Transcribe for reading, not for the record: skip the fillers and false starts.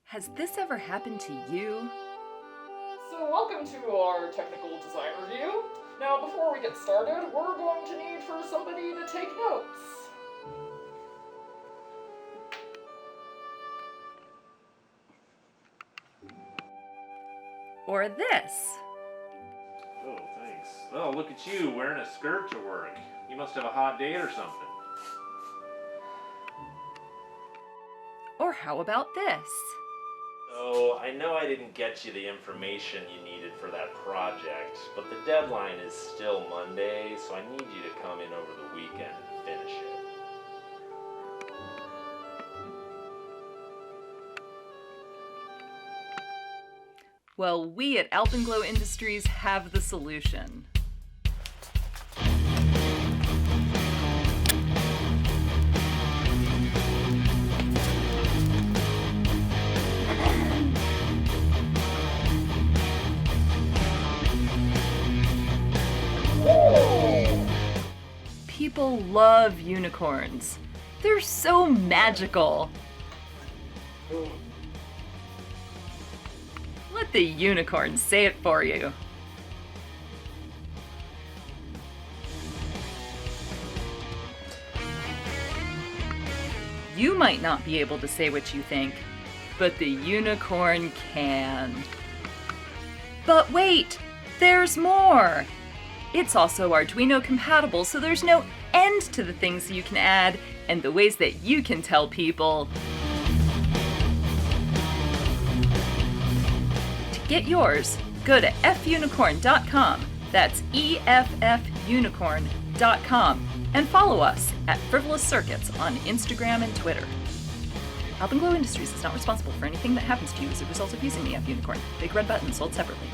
Has this ever happened to you? So welcome to our technical design review. Now before we get started, we're going to need for somebody to take notes. Or this? Oh, thanks. Oh, look at you, wearing a skirt to work. You must have a hot date or something. Or how about this? So, I know I didn't get you the information you needed for that project, but the deadline is still Monday, so I need you to come in over the weekend and finish it. Well, we at Alpenglow Industries have the solution. People love unicorns. They're so magical. Let the unicorn say it for you. You might not be able to say what you think, but the unicorn can. But wait, there's more! It's also Arduino compatible, so there's no end to the things you can add and the ways that you can tell people. To get yours, go to FUnicorn.com, that's EFFunicorn.com, and follow us at Frivolous Circuits on Instagram and Twitter. Alpenglow Industries is not responsible for anything that happens to you as a result of using the FUnicorn. Big red button sold separately.